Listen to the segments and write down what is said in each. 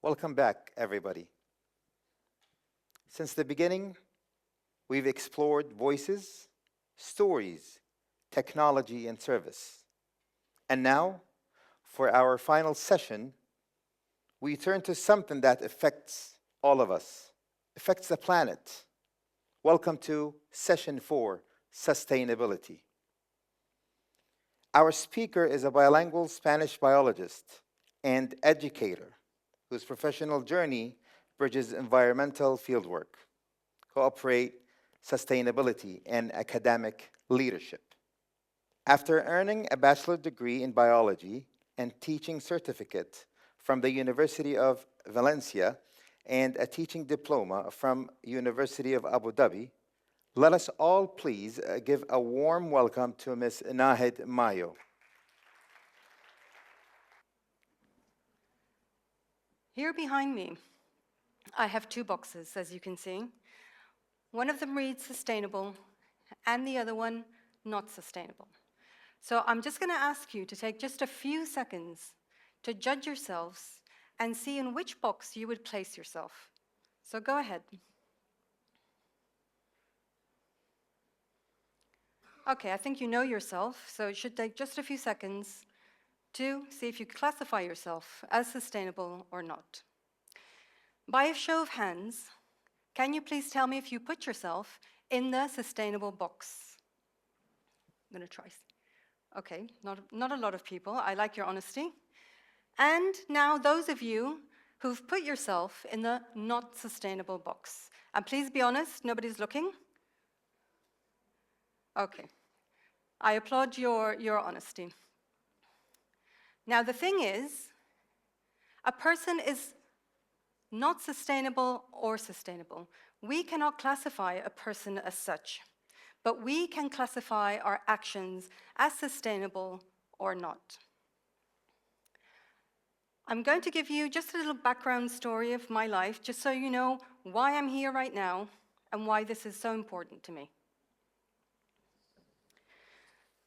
Welcome back, everybody. Since the beginning, we've explored voices, stories, technology, and service. And now, for our final session, we turn to something that affects all of us, affects the planet. Welcome to Session 4, Sustainability. Our speaker is a bilingual Spanish biologist and educator whose professional journey bridges environmental fieldwork, cooperate, sustainability, and academic leadership. After earning a bachelor's degree in biology and teaching certificate from the University of Valencia and a teaching diploma from University of Abu Dhabi, let us all please give a warm welcome to Ms. Nahid Mayo. Here behind me, I have two boxes, as you can see. One of them reads sustainable, and the other one not sustainable. So I'm just going to ask you to take just a few seconds to judge yourselves and see in which box you would place yourself. So go ahead. Okay, I think you know yourself, so it should take just a few seconds to see if you classify yourself as sustainable or not. By a show of hands, can you please tell me if you put yourself in the sustainable box? I'm going to try. Okay, not a lot of people. I like your honesty. And now those of you who've put yourself in the not sustainable box. And please be honest, nobody's looking. Okay, I applaud your honesty. Now the thing is, a person is not sustainable or sustainable. We cannot classify a person as such, but we can classify our actions as sustainable or not. I'm going to give you just a little background story of my life, just so you know why I'm here right now and why this is so important to me.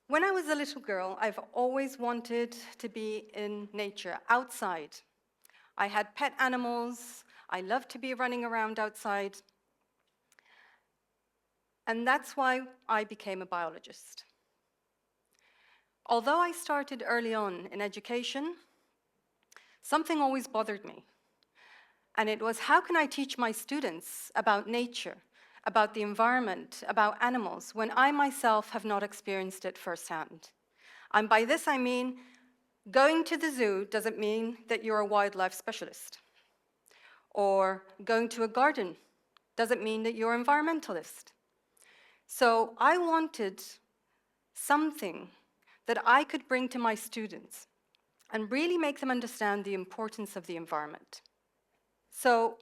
When I was a little girl, I've always wanted to be in nature, outside. I had pet animals. I loved to be running around outside. And that's why I became a biologist. Although I started early on in education, something always bothered me. And it was, how can I teach my students about nature, about the environment, about animals, when I myself have not experienced it firsthand? And by this I mean, going to the zoo doesn't mean that you're a wildlife specialist. Or going to a garden doesn't mean that you're an environmentalist. So I wanted something that I could bring to my students and really make them understand the importance of the environment. So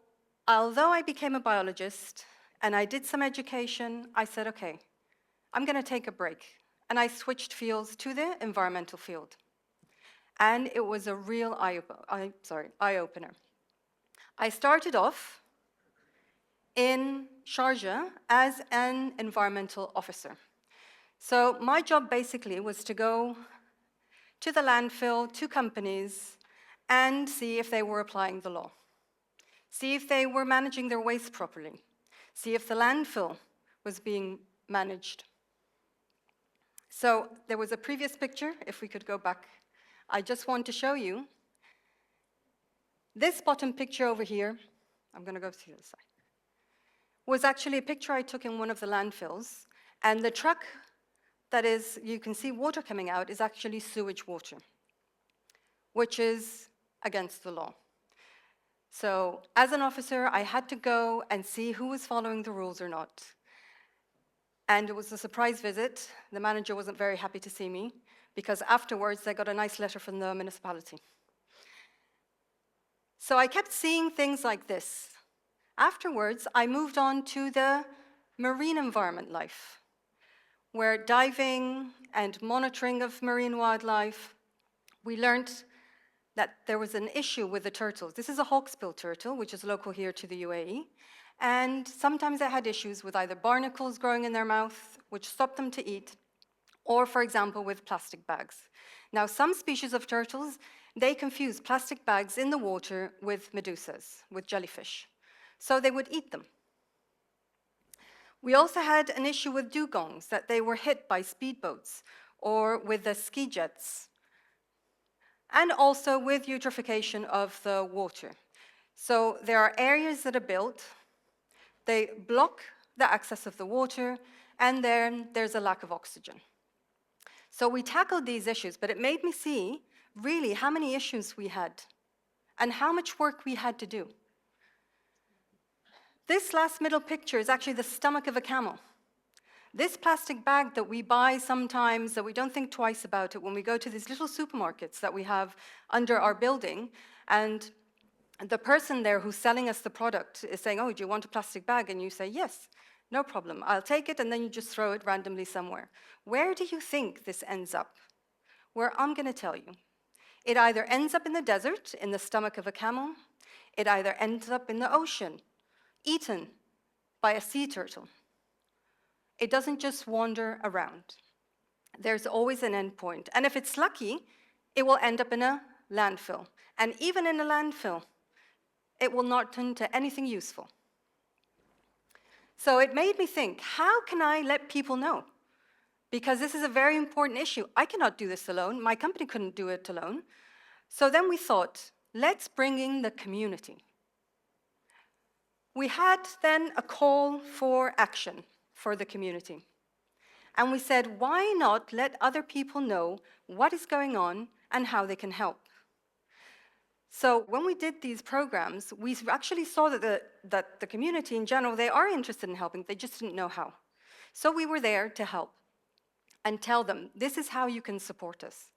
although I became a biologist and I did some education, I said, okay, I'm going to take a break. And I switched fields to the environmental field. And it was a real eye-opener. I started off in Sharjah as an environmental officer. So my job basically was to go to the landfill, to companies, and see if they were applying the law. See if they were managing their waste properly. See if the landfill was being managed. So there was a previous picture, if we could go back. I just want to show you this bottom picture over here. I'm going to go to the other side. Was actually a picture I took in one of the landfills, and the truck that is, you can see water coming out, is actually sewage water, which is against the law. So as an officer, I had to go and see who was following the rules or not. And it was a surprise visit. The manager wasn't very happy to see me, because afterwards I got a nice letter from the municipality. So I kept seeing things like this. Afterwards, I moved on to the marine environment life, where diving and monitoring of marine wildlife, we learned that there was an issue with the turtles. This is a hawksbill turtle, which is local here to the UAE. And sometimes they had issues with either barnacles growing in their mouth, which stopped them to eat, or, for example, with plastic bags. Now, some species of turtles, they confuse plastic bags in the water with medusas, with jellyfish. So they would eat them. We also had an issue with dugongs, that they were hit by speedboats or with the ski jets, and also with eutrophication of the water. So there are areas that are built, they block the access of the water, and then there's a lack of oxygen. So we tackled these issues, but it made me see really how many issues we had and how much work we had to do. This last middle picture is actually the stomach of a camel. This plastic bag that we buy sometimes, that we don't think twice about it when we go to these little supermarkets that we have under our building, and the person there who's selling us the product is saying, oh, do you want a plastic bag? And you say, yes, no problem, I'll take it, and then you just throw it randomly somewhere. Where do you think this ends up? Where I'm going to tell you. It either ends up in the desert, in the stomach of a camel, it either ends up in the ocean, eaten by a sea turtle. It doesn't just wander around. There's always an end point. And if it's lucky, it will end up in a landfill. And even in a landfill, it will not turn to anything useful. So it made me think, how can I let people know? Because this is a very important issue. I cannot do this alone. My company couldn't do it alone. So then we thought, let's bring in the community. We had then a call for action for the community. And we said, why not let other people know what is going on and how they can help? So when we did these programs, we actually saw that the community in general, they are interested in helping, they just didn't know how. So we were there to help and tell them, this is how you can support us.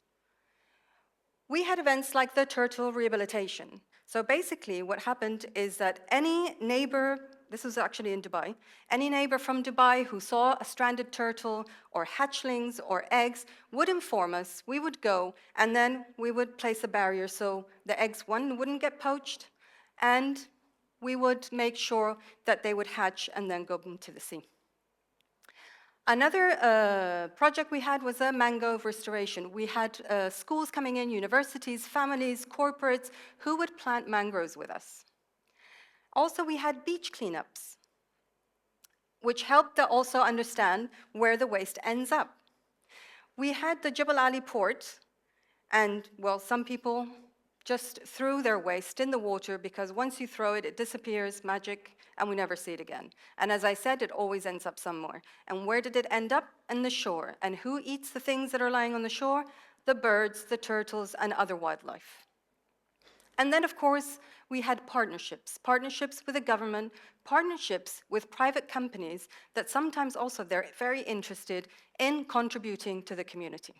We had events like the turtle rehabilitation. So basically what happened is that any neighbor, this was actually in Dubai, any neighbor from Dubai who saw a stranded turtle or hatchlings or eggs would inform us, we would go, and then we would place a barrier so the eggs, one, wouldn't get poached, and we would make sure that they would hatch and then go into the sea. Another project we had was a mangrove restoration. We had schools coming in, universities, families, corporates, who would plant mangroves with us. Also, we had beach cleanups, which helped to also understand where the waste ends up. We had the Jebel Ali port, and, well, some people just threw their waste in the water because once you throw it, it disappears, magic, and we never see it again. And as I said, it always ends up somewhere. And where did it end up? In the shore. And who eats the things that are lying on the shore? The birds, the turtles, and other wildlife. And then, of course, we had partnerships. Partnerships with the government, partnerships with private companies that sometimes also they're very interested in contributing to the community.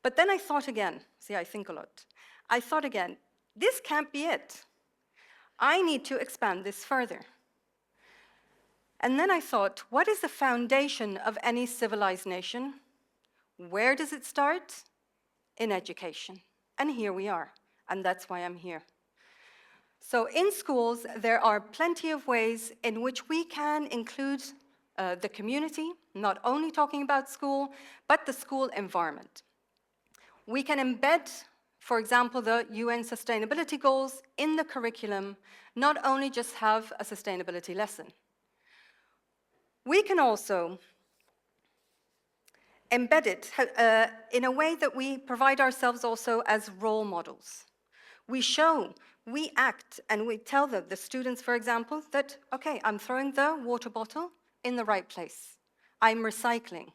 But then I thought again, see, I think a lot. I thought again, this can't be it. I need to expand this further. And then I thought, what is the foundation of any civilized nation? Where does it start? In education. And here we are, and that's why I'm here. So in schools, there are plenty of ways in which we can include the community, not only talking about school, but the school environment. We can embed, for example, the UN sustainability goals in the curriculum, not only just have a sustainability lesson. We can also embed it in a way that we provide ourselves also as role models. We show, we act, and we tell the students, for example, that, okay, I'm throwing the water bottle in the right place. I'm recycling.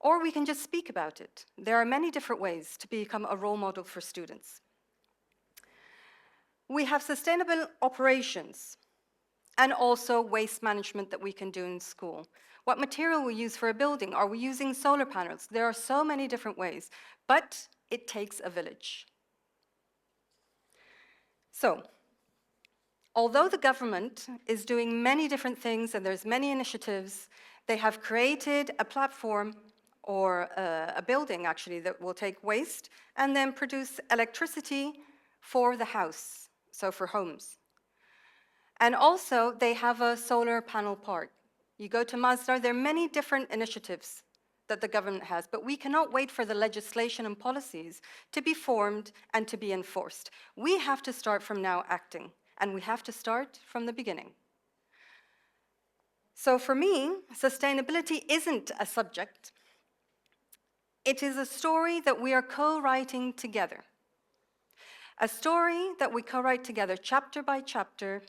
Or we can just speak about it. There are many different ways to become a role model for students. We have sustainable operations and also waste management that we can do in school. What material we use for a building? Are we using solar panels? There are so many different ways, but it takes a village. So, although the government is doing many different things and there's many initiatives, they have created a platform or a building, actually, that will take waste and then produce electricity for the house, so for homes. And also, they have a solar panel park. You go to Masdar, there are many different initiatives that the government has, but we cannot wait for the legislation and policies to be formed and to be enforced. We have to start from now acting, and we have to start from the beginning. So for me, sustainability isn't a subject. It is a story that we are co-writing together. A story that we co-write together, chapter by chapter,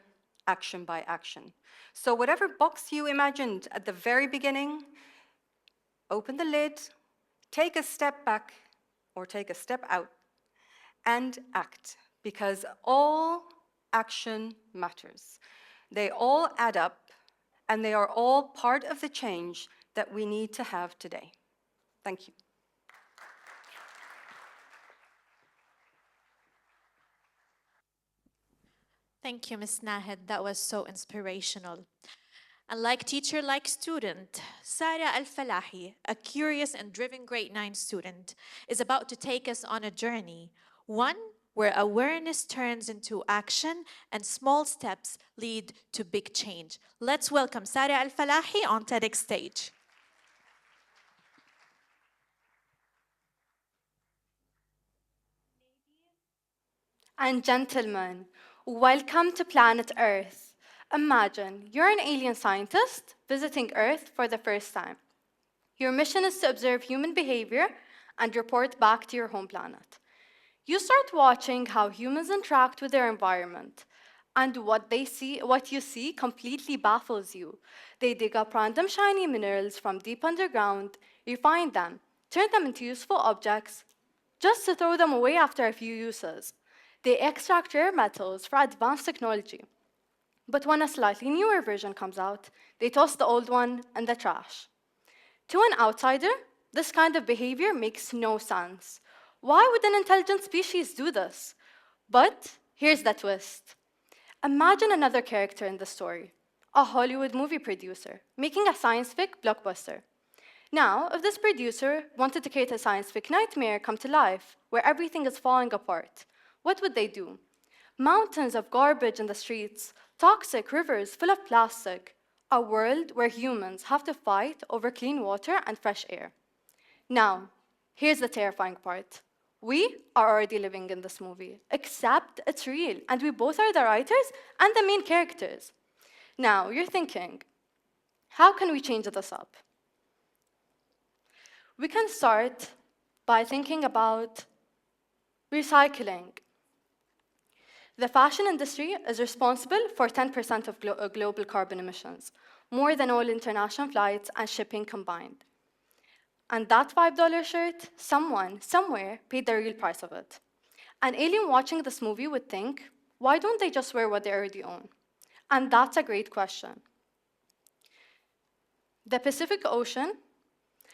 action by action. So whatever box you imagined at the very beginning, open the lid, take a step back or take a step out and act, because all action matters. They all add up and they are all part of the change that we need to have today. Thank you. Thank you, Ms. Nahed. That was so inspirational. And like teacher, like student, Sara AlFalahi, a curious and driven grade 9 student, is about to take us on a journey, one where awareness turns into action and small steps lead to big change. Let's welcome Sara AlFalahi on TEDx stage. And gentlemen, welcome to planet Earth. Imagine you're an alien scientist visiting Earth for the first time. Your mission is to observe human behavior and report back to your home planet. You start watching how humans interact with their environment, and what you see completely baffles you. They dig up random shiny minerals from deep underground, refine them, turn them into useful objects, just to throw them away after a few uses. They extract rare metals for advanced technology. But when a slightly newer version comes out, they toss the old one in the trash. To an outsider, this kind of behavior makes no sense. Why would an intelligent species do this? But here's the twist. Imagine another character in the story, a Hollywood movie producer, making a science fic blockbuster. Now, if this producer wanted to create a science fic nightmare come to life, where everything is falling apart, what would they do? Mountains of garbage in the streets, toxic rivers full of plastic, a world where humans have to fight over clean water and fresh air. Now, here's the terrifying part. We are already living in this movie, except it's real, and we both are the writers and the main characters. Now, you're thinking, how can we change this up? We can start by thinking about recycling. The fashion industry is responsible for 10% of global carbon emissions, more than all international flights and shipping combined. And that $5 shirt, someone, somewhere, paid the real price of it. An alien watching this movie would think, why don't they just wear what they already own? And that's a great question. The Pacific Ocean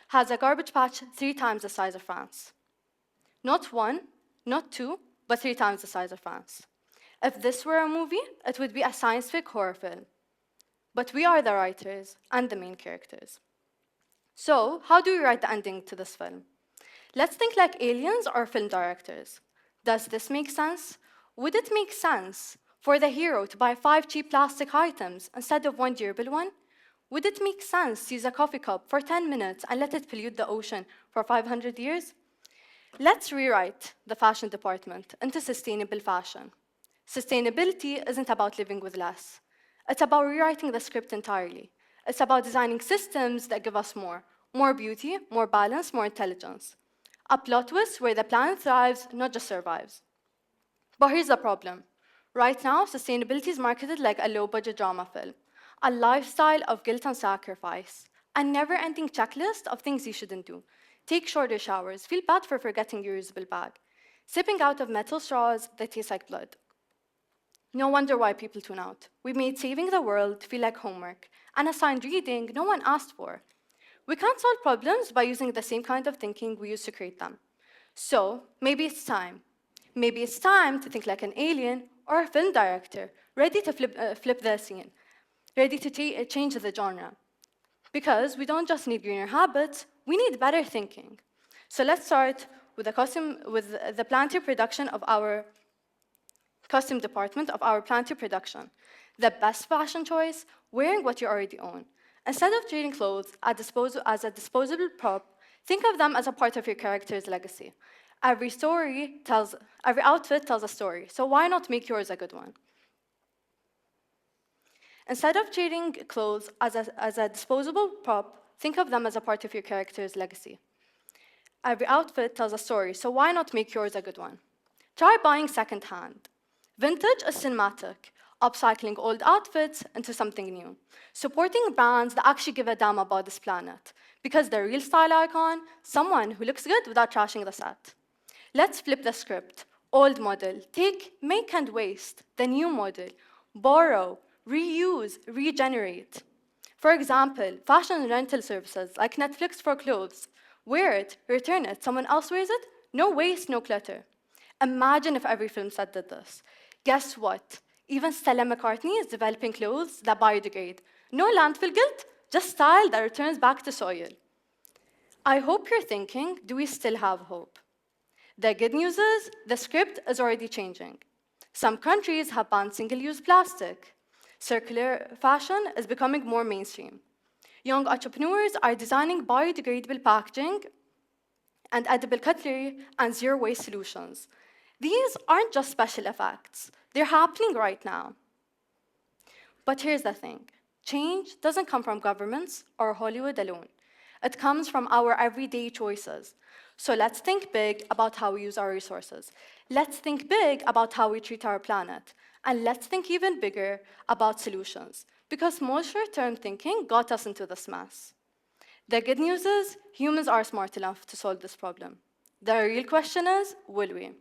has a garbage patch 3 times the size of France. Not 1, not 2, but 3 times the size of France. If this were a movie, it would be a science fic horror film. But we are the writers and the main characters. So, how do we write the ending to this film? Let's think like aliens or film directors. Does this make sense? Would it make sense for the hero to buy 5 cheap plastic items instead of 1 durable one? Would it make sense to use a coffee cup for 10 minutes and let it pollute the ocean for 500 years? Let's rewrite the fashion department into sustainable fashion. Sustainability isn't about living with less. It's about rewriting the script entirely. It's about designing systems that give us more beauty, more balance, more intelligence. A plot twist where the planet thrives, not just survives. But here's the problem. Right now, sustainability is marketed like a low-budget drama film, a lifestyle of guilt and sacrifice, a never-ending checklist of things you shouldn't do. Take shorter showers, feel bad for forgetting your reusable bag, sipping out of metal straws that taste like blood. No wonder why people tune out. We made saving the world feel like homework, and assigned reading no one asked for. We can't solve problems by using the same kind of thinking we used to create them. So, maybe it's time. Maybe it's time to think like an alien or a film director, ready to flip the scene, ready to change the genre. Because we don't just need greener habits, we need better thinking. So let's start with the planetary production of our custom department of our planetary production. The best fashion choice, wearing what you already own. Instead of treating clothes as a disposable prop, Think of them as a part of your character's legacy. Every outfit tells a story, so why not make yours a good one? Instead of treating clothes as a disposable prop, think of them as a part of your character's legacy. Every outfit tells a story, so why not make yours a good one? Try buying secondhand. Vintage is cinematic, upcycling old outfits into something new. Supporting brands that actually give a damn about this planet, because the real style icon, someone who looks good without trashing the set. Let's flip the script. Old model, take make and waste. The new model, borrow, reuse, regenerate. For example, fashion rental services like Netflix for clothes. Wear it, return it, someone else wears it, no waste, no clutter. Imagine if every film set did this. Guess what? Even Stella McCartney is developing clothes that biodegrade. No landfill guilt, just style that returns back to soil. I hope you're thinking, do we still have hope? The good news is, the script is already changing. Some countries have banned single-use plastic. Circular fashion is becoming more mainstream. Young entrepreneurs are designing biodegradable packaging and edible cutlery and zero-waste solutions. These aren't just special effects. They're happening right now. But here's the thing. Change doesn't come from governments or Hollywood alone. It comes from our everyday choices. So let's think big about how we use our resources. Let's think big about how we treat our planet. And let's think even bigger about solutions, because most short-term thinking got us into this mess. The good news is, humans are smart enough to solve this problem. The real question is, will we?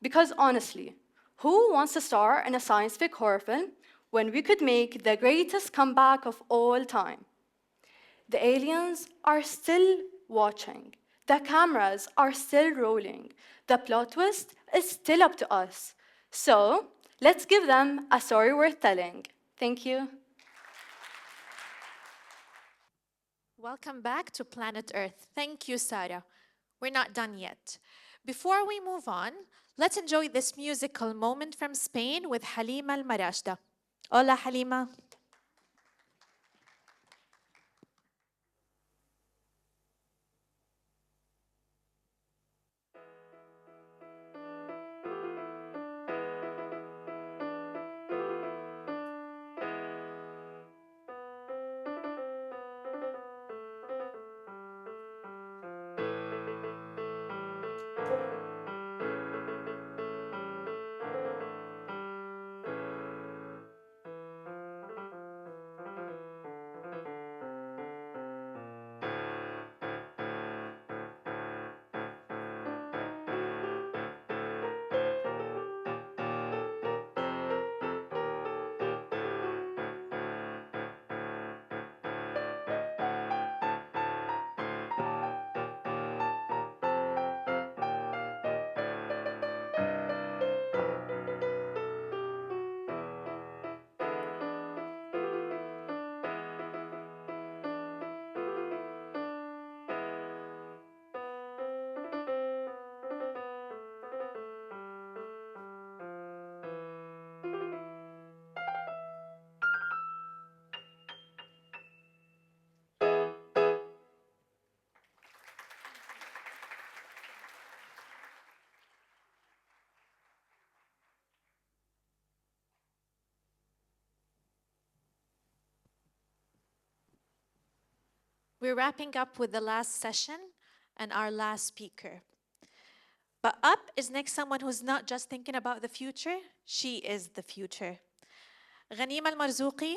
Because honestly, who wants to star in a science fiction horror film when we could make the greatest comeback of all time? The aliens are still watching. The cameras are still rolling. The plot twist is still up to us. So, let's give them a story worth telling. Thank you. Welcome back to Planet Earth. Thank you, Sara. We're not done yet. Before we move on, let's enjoy this musical moment from Spain with Halima Al-Marashda. Hola, Halima. We're wrapping up with the last session and our last speaker. But up is next someone who's not just thinking about the future, she is the future. Ghaneema Marzouqi,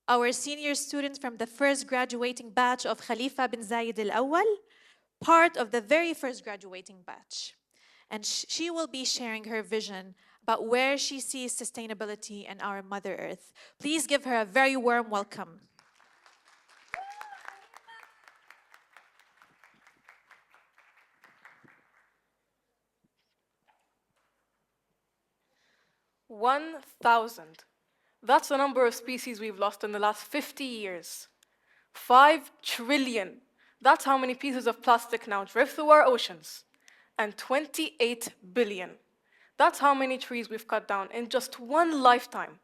our senior student from the first graduating batch of Khalifa bin Zayed Awal, part of the very first graduating batch. And she will be sharing her vision about where she sees sustainability and our Mother Earth. Please give her a very warm welcome. 1,000. That's the number of species we've lost in the last 50 years. 5 trillion. That's how many pieces of plastic now drift through our oceans. And 28 billion. That's how many trees we've cut down in just one lifetime.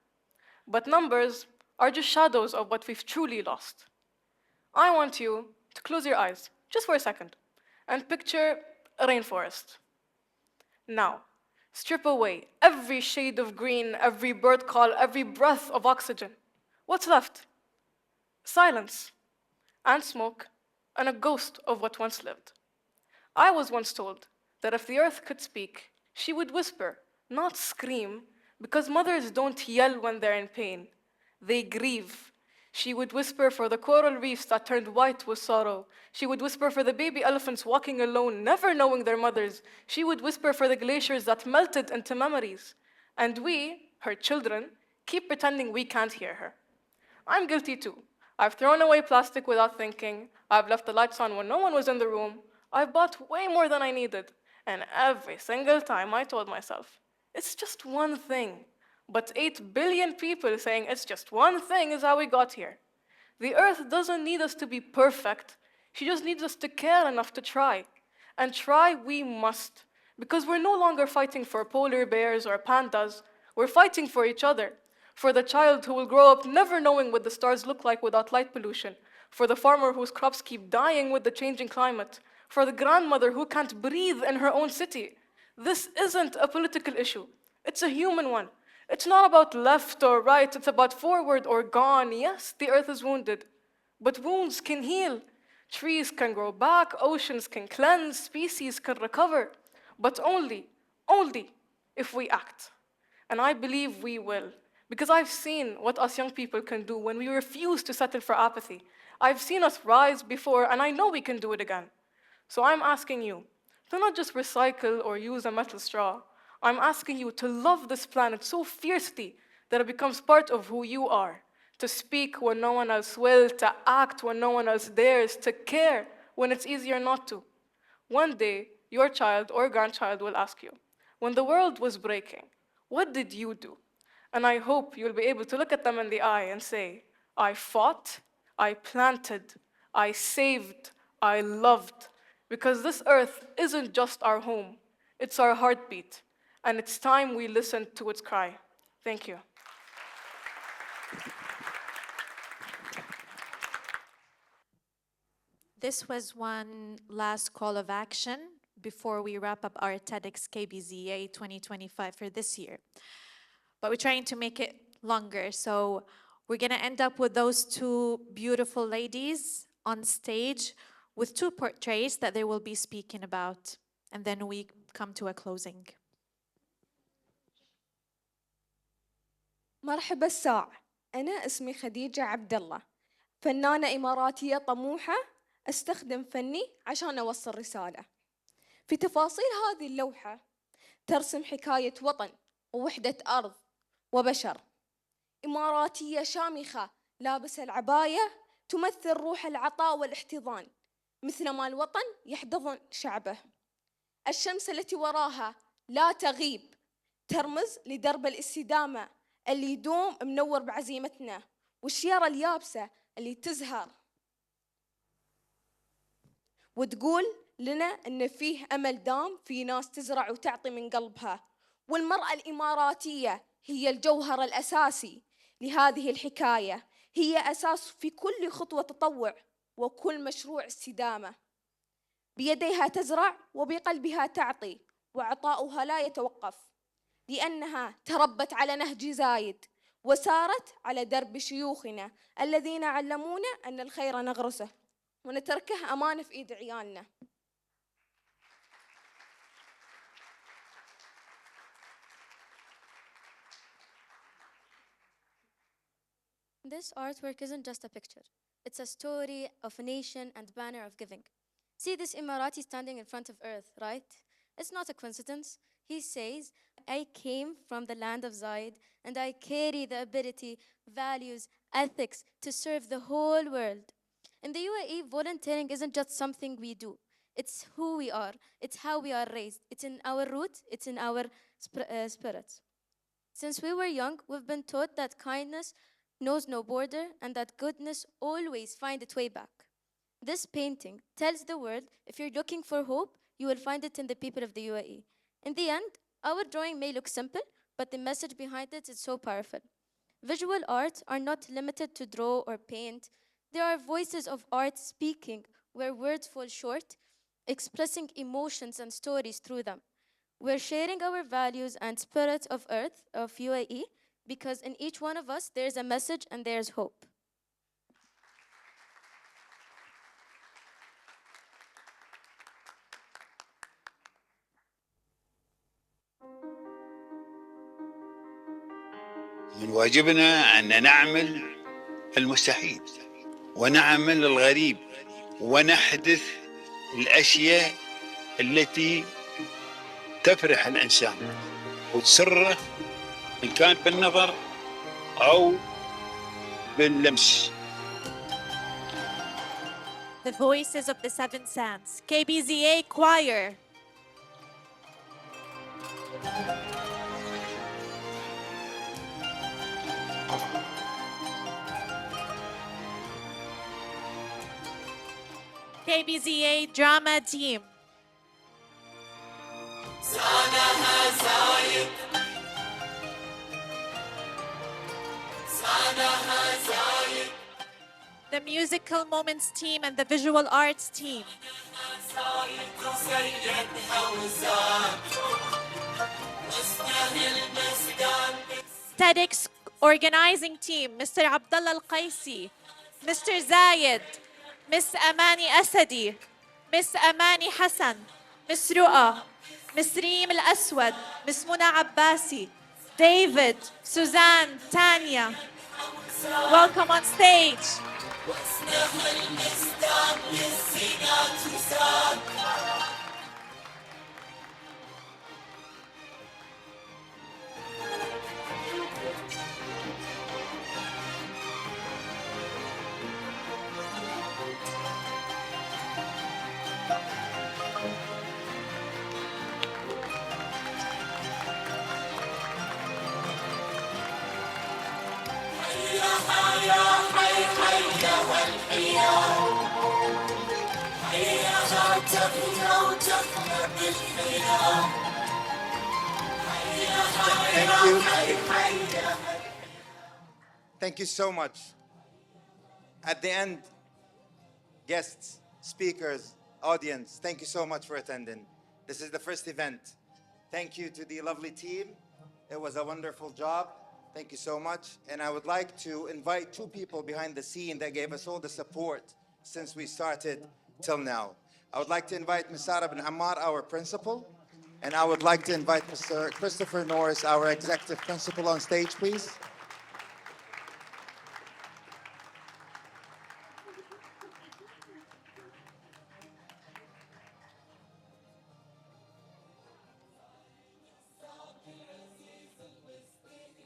But numbers are just shadows of what we've truly lost. I want you to close your eyes, just for a second. and picture a rainforest. Now, strip away every shade of green, every bird call, every breath of oxygen. What's left? Silence, and smoke, and a ghost of what once lived. I was once told that if the earth could speak, she would whisper, not scream, because mothers don't yell when they're in pain. They grieve. She would whisper for the coral reefs that turned white with sorrow. She would whisper for the baby elephants walking alone, never knowing their mothers. She would whisper for the glaciers that melted into memories. And we, her children, keep pretending we can't hear her. I'm guilty too. I've thrown away plastic without thinking. I've left the lights on when no one was in the room. I've bought way more than I needed. And every single time I told myself, it's just one thing. But 8 billion people saying it's just one thing is how we got here. The earth doesn't need us to be perfect. She just needs us to care enough to try. And try we must. Because we're no longer fighting for polar bears or pandas. We're fighting for each other. For the child who will grow up never knowing what the stars look like without light pollution. For the farmer whose crops keep dying with the changing climate. For the grandmother who can't breathe in her own city. This isn't a political issue. It's a human one. It's not about left or right. It's about forward or gone. Yes, the earth is wounded. But wounds can heal. Trees can grow back. Oceans can cleanse. Species can recover. But only if we act. And I believe we will. Because I've seen what us young people can do when we refuse to settle for apathy. I've seen us rise before, and I know we can do it again. So I'm asking you to not just recycle or use a metal straw. I'm asking you to love this planet so fiercely that it becomes part of who you are. To speak when no one else will, to act when no one else dares, to care when it's easier not to. One day, your child or grandchild will ask you, when the world was breaking, what did you do? And I hope you'll be able to look at them in the eye and say, I fought, I planted, I saved, I loved. Because this earth isn't just our home, it's our heartbeat. And it's time we listen to its cry. Thank you. This was one last call of action before we wrap up our TEDxKBZA 2025 for this year. But we're trying to make it longer, so we're gonna end up with those two beautiful ladies on stage with two portraits that they will be speaking about, and then we come to a closing. مرحبا الساع، أنا اسمي خديجة عبد الله، فنانة إماراتية طموحة، أستخدم فني عشان أوصل رسالة. في تفاصيل هذه اللوحة ترسم حكاية وطن ووحدة أرض وبشر. إماراتية شامخة لابسة العباية تمثل روح العطاء والاحتضان، مثل ما الوطن يحتضن شعبه. الشمس التي وراها لا تغيب، ترمز لدرب الاستدامة اللي يدوم منور بعزيمتنا، والشيرة اليابسة اللي تزهر وتقول لنا إن فيه أمل دام، في ناس تزرع وتعطي من قلبها. والمرأة الإماراتية هي الجوهر الأساسي لهذه الحكاية، هي أساس في كل خطوة تطوع وكل مشروع استدامة. بيديها تزرع وبقلبها تعطي، وعطاؤها لا يتوقف، لأنها تربت على نهج زايد وسارت على درب شيوخنا الذين علمونا أن الخير نغرسه ونتركه أمانة في إيد عيالنا. This artwork isn't just a picture. It's a story of a nation and banner of giving. See this Emirati standing in front of earth, right? It's not a coincidence. He says, I came from the land of Zayed and I carry the ability, values, ethics to serve the whole world. In the UAE, volunteering isn't just something we do. It's who we are. It's how we are raised. It's in our roots. It's in our spirits. Since we were young, we've been taught that kindness knows no border and that goodness always finds its way back. This painting tells the world if you're looking for hope, you will find it in the people of the UAE. In the end, our drawing may look simple, but the message behind it is so powerful. Visual arts are not limited to draw or paint. There are voices of art speaking where words fall short. expressing emotions and stories through them. We're sharing our values and spirit of Earth, of UAE, because in each one of us there's a message and there's hope. من واجبنا أن نعمل المستحيل ونعمل الغريب ونحدث الأشياء التي تفرح الإنسان وتسره إن كان بالنظر أو باللمس. The voices of the Seven Sands, KBZA Choir. KBZA Drama Team. The Musical Moments Team and the Visual Arts Team. TEDx Organizing Team, Mr. Abdullah Al-Qaisi, Mr. Zayed, Miss Amani Asadi, Miss Amani Hassan, Miss Ru'a, Miss Reem Al-Aswad, Miss Muna Abbasi, David, Suzanne, Tanya. Welcome on stage. Thank you. Thank you so much. At the end, guests, speakers, audience, thank you so much for attending. This is the first event. Thank you to the lovely team. It was a wonderful job. Thank you so much. And I would like to invite two people behind the scene that gave us all the support since we started till now. I would like to invite Ms. Sara bin Ammar, our principal, and I would like to invite Mr. Christopher Norris, our executive principal, on stage, please.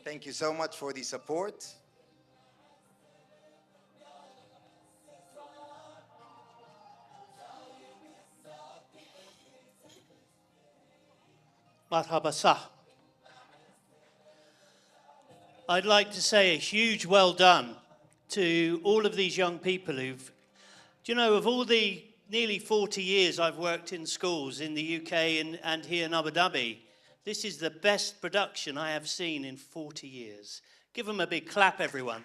Thank you so much for the support. Marhaba sah. I'd like to say a huge well done to all of these young people who've, do you know, of all the nearly 40 years I've worked in schools in the UK and here in Abu Dhabi, this is the best production I have seen in 40 years. Give them a big clap, everyone.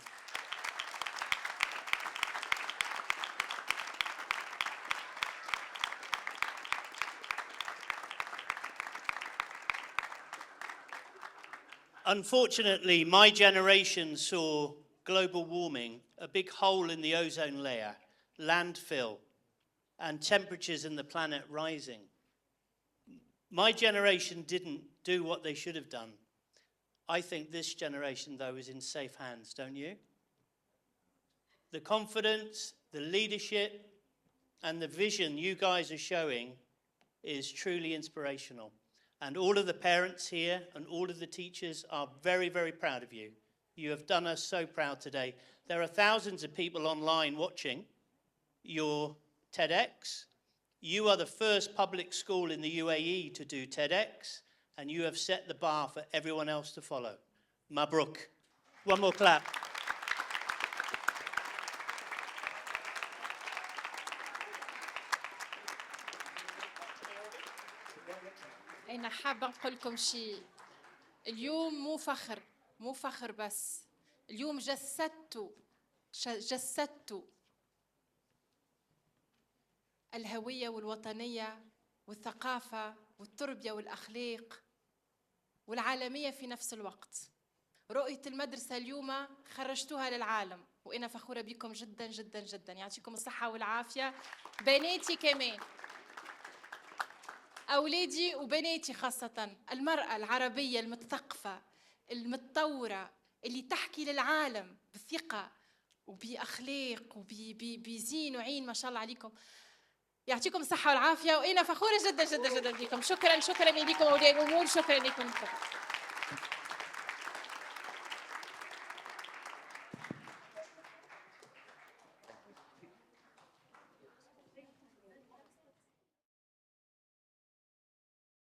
Unfortunately, my generation saw global warming, a big hole in the ozone layer, landfill, and temperatures in the planet rising. My generation didn't do what they should have done. I think this generation, though, is in safe hands, don't you? The confidence, the leadership, and the vision you guys are showing is truly inspirational. And all of the parents here and all of the teachers are very, very proud of you. You have done us so proud today. There are thousands of people online watching your TEDx. You are the first public school in the UAE to do TEDx, and you have set the bar for everyone else to follow. Mabruk. One more clap. أنا حابة نقول لكم شيء. اليوم مو فخر بس. اليوم جسدتوا الهوية والوطنية والثقافة والتربية والأخلاق والعالمية في نفس الوقت. رؤية المدرسة اليوم خرجتوها للعالم، وأنا فخورة بكم جدا جدا جدا. يعطيكم الصحة والعافية. بناتي كمان، أولادي وبناتي خاصة، المرأة العربية المتثقفة المتطورة اللي تحكي للعالم بثقة وبأخلاق وبزين وعين، ما شاء الله عليكم. يعطيكم الصحة والعافية، وأنا فخورة جدا جدا جدا بكم. شكرا شكرا لكم أولياء الأمور، شكرا لكم.